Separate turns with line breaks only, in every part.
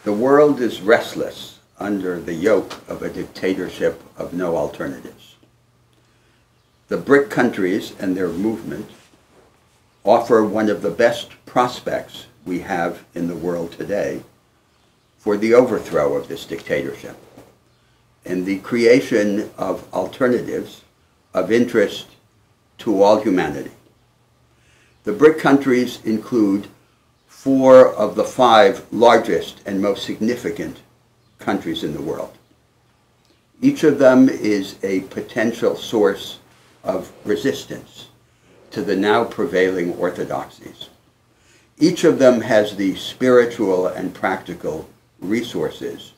The world is restless under the yoke of a dictatorship of no alternatives. The BRIC countries and their movement offer one of the best prospects we have in the world today for the overthrow of this dictatorship and the creation of alternatives of interest to all humanity. The BRIC countries include 4 of the 5 largest and most significant countries in the world. Each of them is a potential source of resistance to the now prevailing orthodoxies. Each of them has the spiritual and practical resources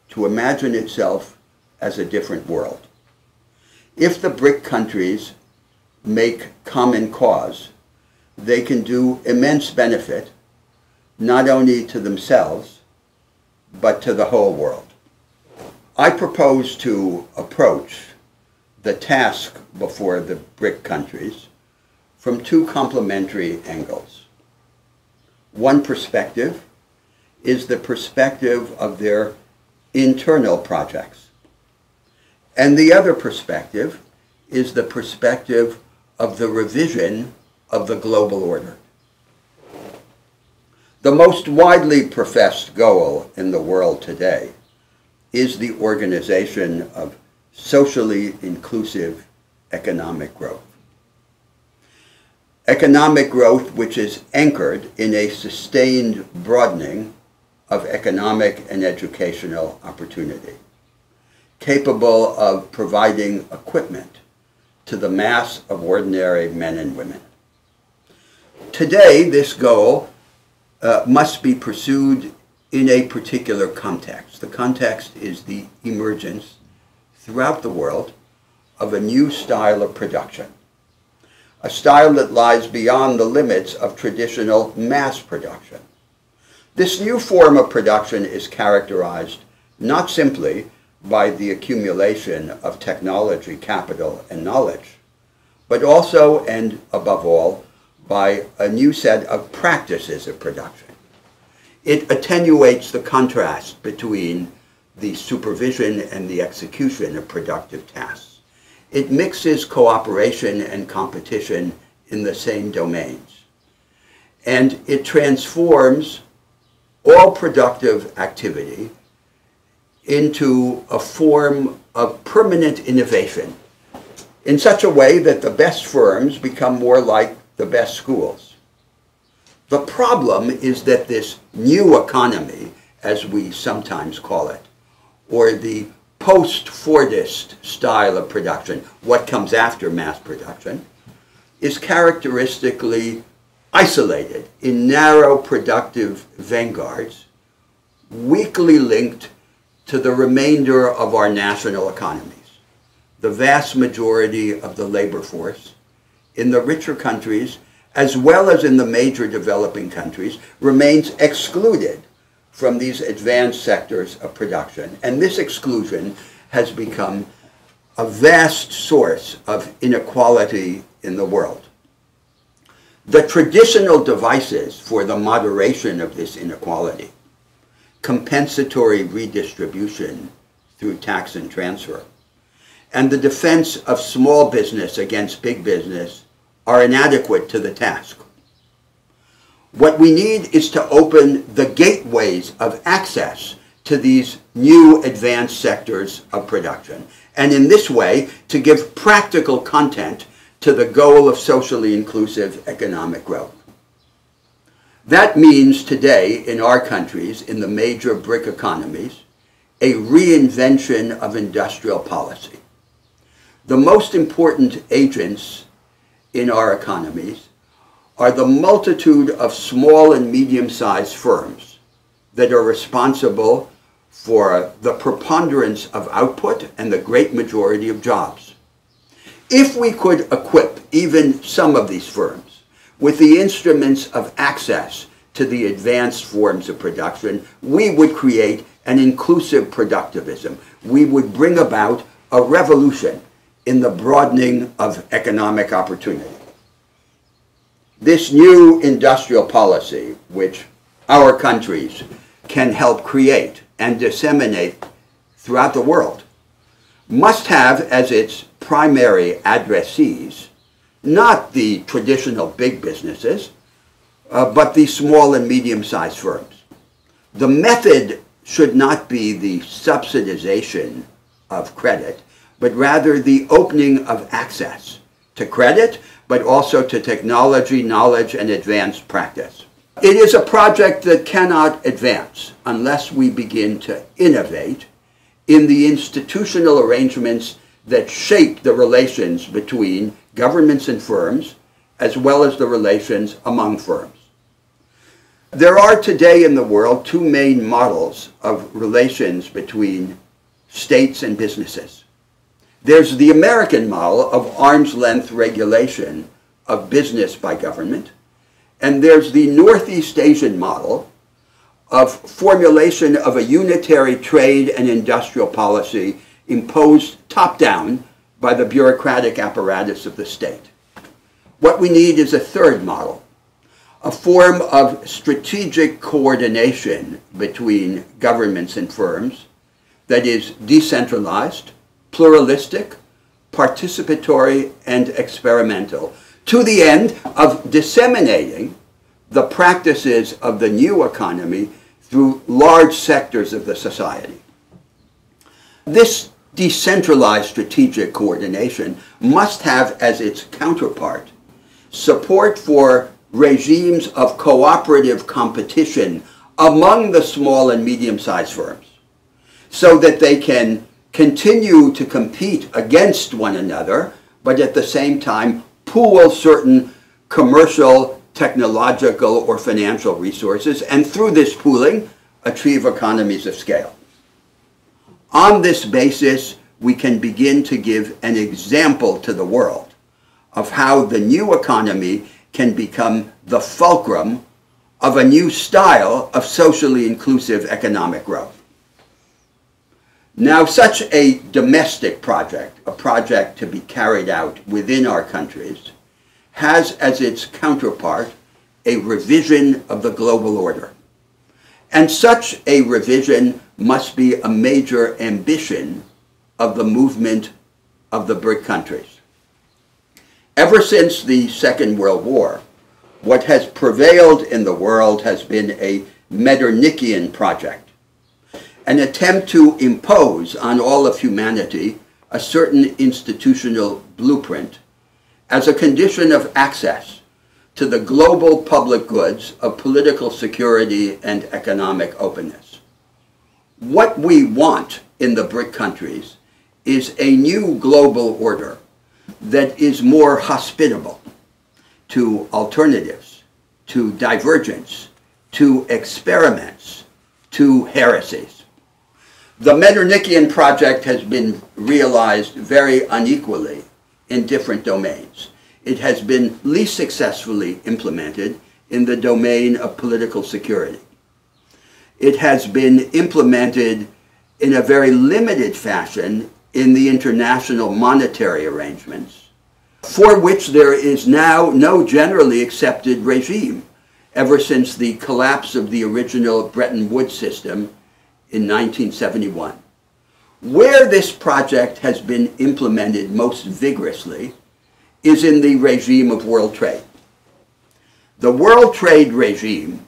to imagine itself as a different world. If the BRIC countries make common cause, they can do immense benefit not only to themselves, but to the whole world. I propose to approach the task before the BRIC countries from 2 complementary angles. One perspective is the perspective of their internal projects, and the other perspective is the perspective of the revision of the global order. The most widely professed goal in the world today is the organization of socially inclusive economic growth. Economic growth which is anchored in a sustained broadening of economic and educational opportunity, capable of providing equipment to the mass of ordinary men and women. Today, this goal must be pursued in a particular context. The context is the emergence throughout the world of a new style of production, a style that lies beyond the limits of traditional mass production. This new form of production is characterized not simply by the accumulation of technology, capital, and knowledge, but also, and above all, by a new set of practices of production. It attenuates the contrast between the supervision and the execution of productive tasks. It mixes cooperation and competition in the same domains. And it transforms all productive activity into a form of permanent innovation in such a way that the best firms become more like the best schools. The problem is that this new economy, as we sometimes call it, or the post-Fordist style of production, what comes after mass production, is characteristically isolated in narrow productive vanguards, weakly linked to the remainder of our national economies. The vast majority of the labor force in the richer countries, as well as in the major developing countries, remains excluded from these advanced sectors of production. And this exclusion has become a vast source of inequality in the world. The traditional devices for the moderation of this inequality, compensatory redistribution through tax and transfer, and the defense of small business against big business are inadequate to the task. What we need is to open the gateways of access to these new advanced sectors of production, and in this way to give practical content to the goal of socially inclusive economic growth. That means today in our countries, in the major BRIC economies, a reinvention of industrial policy. The most important agents in our economies are the multitude of small and medium-sized firms that are responsible for the preponderance of output and the great majority of jobs. If we could equip even some of these firms with the instruments of access to the advanced forms of production, we would create an inclusive productivism. We would bring about a revolution in the broadening of economic opportunity. This new industrial policy, which our countries can help create and disseminate throughout the world must have as its primary addressees not the traditional big businesses, but the small and medium-sized firms. The method should not be the subsidization of credit, but rather the opening of access to credit, but also to technology, knowledge, and advanced practice. It is a project that cannot advance unless we begin to innovate in the institutional arrangements that shape the relations between governments and firms, as well as the relations among firms. There are today in the world two main models of relations between states and businesses. There's the American model of arm's length regulation of business by government, and there's the Northeast Asian model of formulation of a unitary trade and industrial policy imposed top-down by the bureaucratic apparatus of the state. What we need is a third model, a form of strategic coordination between governments and firms that is decentralized, pluralistic, participatory, and experimental, to the end of disseminating the practices of the new economy through large sectors of the society. This decentralized strategic coordination must have as its counterpart support for regimes of cooperative competition among the small and medium-sized firms, so that they can continue to compete against one another, but at the same time pool certain commercial, technological, or financial resources, and through this pooling, achieve economies of scale. On this basis, we can begin to give an example to the world of how the new economy can become the fulcrum of a new style of socially inclusive economic growth. Now, such a domestic project, a project to be carried out within our countries, has as its counterpart a revision of the global order. And such a revision must be a major ambition of the movement of the BRIC countries. Ever since the Second World War, what has prevailed in the world has been a Metternichian project, an attempt to impose on all of humanity a certain institutional blueprint as a condition of access to the global public goods of political security and economic openness. What we want in the BRIC countries is a new global order that is more hospitable to alternatives, to divergence, to experiments, to heresies. The Metternichian project has been realized very unequally in different domains. It has been least successfully implemented in the domain of political security. It has been implemented in a very limited fashion in the international monetary arrangements, for which there is now no generally accepted regime ever since the collapse of the original Bretton Woods system in 1971. Where this project has been implemented most vigorously is in the regime of world trade. The world trade regime,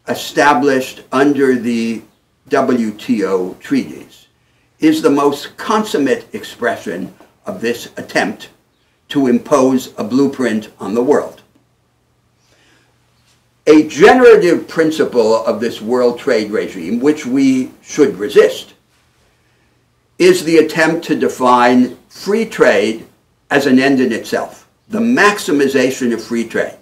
established under the WTO treaties, is the most consummate expression of this attempt to impose a blueprint on the world. A generative principle of this world trade regime, which we should resist, is the attempt to define free trade as an end in itself, the maximization of free trade.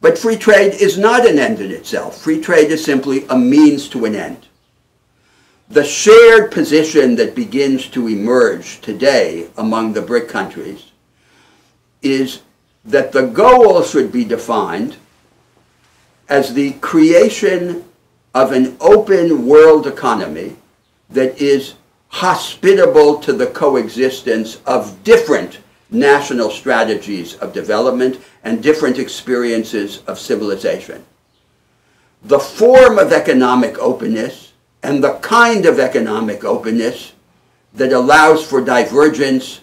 But free trade is not an end in itself. Free trade is simply a means to an end. The shared position that begins to emerge today among the BRIC countries is that the goal should be defined as the creation of an open world economy that is hospitable to the coexistence of different national strategies of development and different experiences of civilization. the form of economic openness and the kind of economic openness that allows for divergence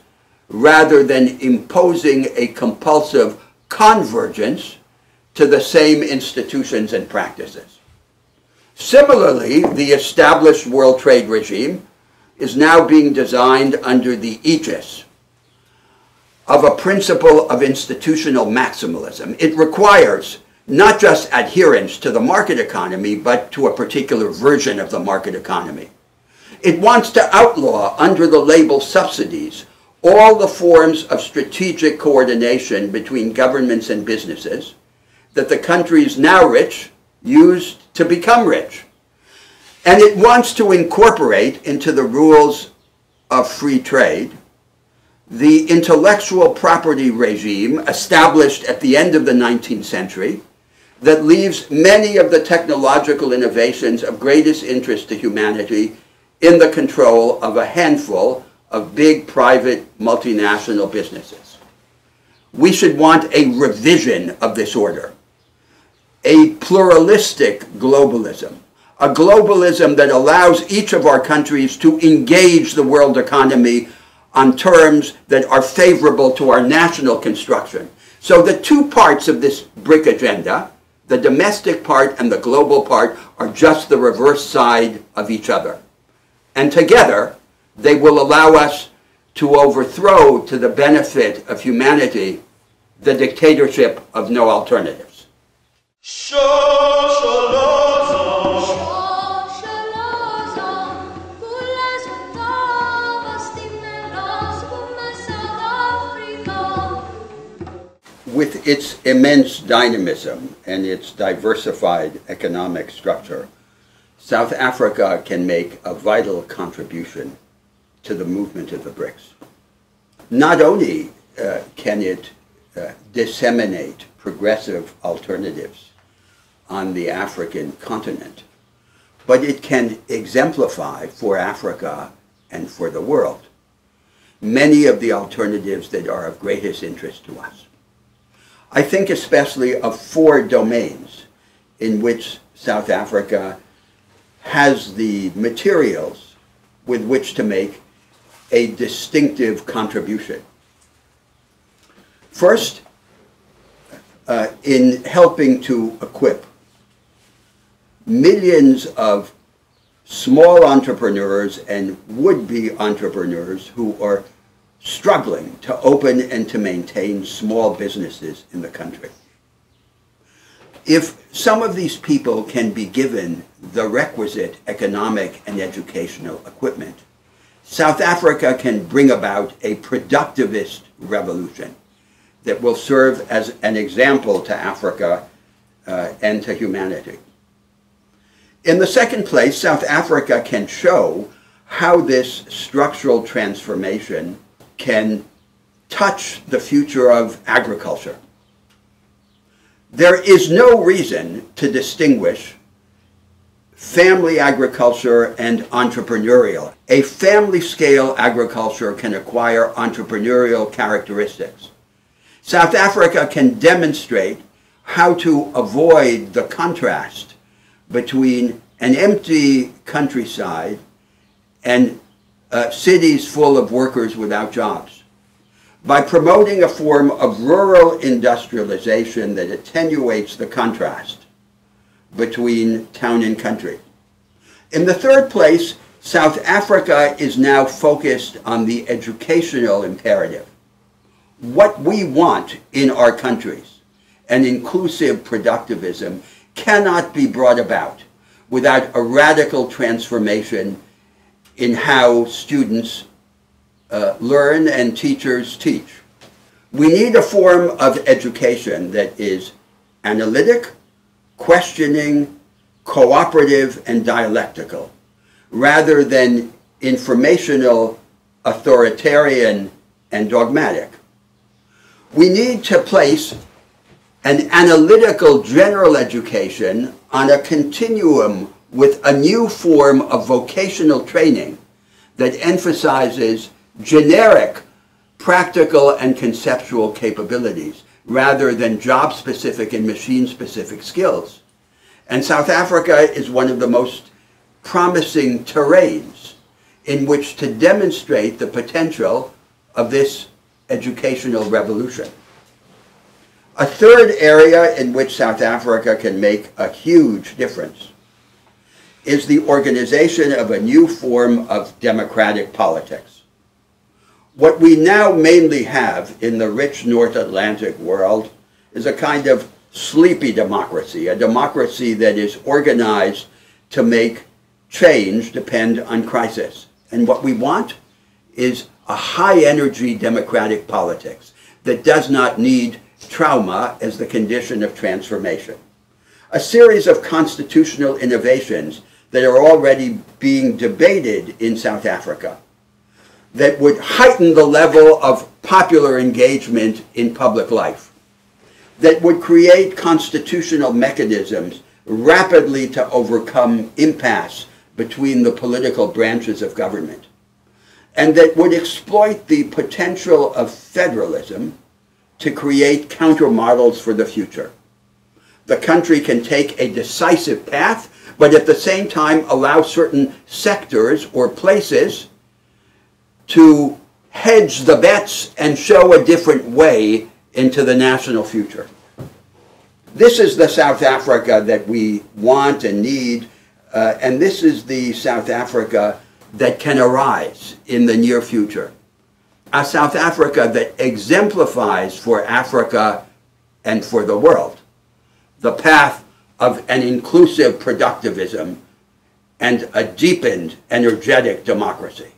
rather than imposing a compulsive convergence to the same institutions and practices. Similarly, the established world trade regime is now being designed under the aegis of a principle of institutional maximalism. It requires not just adherence to the market economy, but to a particular version of the market economy. It wants to outlaw, under the label subsidies, all the forms of strategic coordination between governments and businesses that the countries now rich used to become rich. And it wants to incorporate into the rules of free trade the intellectual property regime established at the end of the 19th century that leaves many of the technological innovations of greatest interest to humanity in the control of a handful of big private multinational businesses. We should want a revision of this order, a pluralistic globalism, a globalism that allows each of our countries to engage the world economy on terms that are favorable to our national construction. So the two parts of this BRIC agenda, the domestic part and the global part, are just the reverse side of each other. And together, they will allow us to overthrow, to the benefit of humanity, the dictatorship of no alternatives. With its immense dynamism and its diversified economic structure, South Africa can make a vital contribution to the movement of the BRICS. Not only can it disseminate progressive alternatives on the African continent, but it can exemplify for Africa and for the world many of the alternatives that are of greatest interest to us. I think especially of four domains in which South Africa has the materials with which to make a distinctive contribution. First, in helping to equip millions of small entrepreneurs and would-be entrepreneurs who are struggling to open and to maintain small businesses in the country. If some of these people can be given the requisite economic and educational equipment, South Africa can bring about a productivist revolution that will serve as an example to Africa and to humanity. In the second place, South Africa can show how this structural transformation can touch the future of agriculture. There is no reason to distinguish family agriculture and entrepreneurial. A family-scale agriculture can acquire entrepreneurial characteristics. South Africa can demonstrate how to avoid the contrast between an empty countryside and cities full of workers without jobs, by promoting a form of rural industrialization that attenuates the contrast between town and country. In the third place, South Africa is now focused on the educational imperative. What we want in our countries, an inclusive productivism, cannot be brought about without a radical transformation in how students learn and teachers teach. We need a form of education that is analytic, questioning, cooperative, and dialectical, rather than informational, authoritarian, and dogmatic. We need to place an analytical general education on a continuum with a new form of vocational training that emphasizes generic, practical, and conceptual capabilities rather than job-specific and machine-specific skills. And South Africa is one of the most promising terrains in which to demonstrate the potential of this educational revolution. A third area in which South Africa can make a huge difference is the organization of a new form of democratic politics. What we now mainly have in the rich North Atlantic world is a kind of sleepy democracy, a democracy that is organized to make change depend on crisis. And what we want is a high-energy democratic politics that does not need trauma as the condition of transformation. A series of constitutional innovations that are already being debated in South Africa that would heighten the level of popular engagement in public life, that would create constitutional mechanisms rapidly to overcome impasse between the political branches of government, and that would exploit the potential of federalism to create countermodels for the future. The country can take a decisive path, but at the same time allow certain sectors or places to hedge the bets and show a different way into the national future. This is the South Africa that we want and need, and this is the South Africa that can arise in the near future. A South Africa that exemplifies for Africa and for the world the path of an inclusive productivism and a deepened, energetic democracy.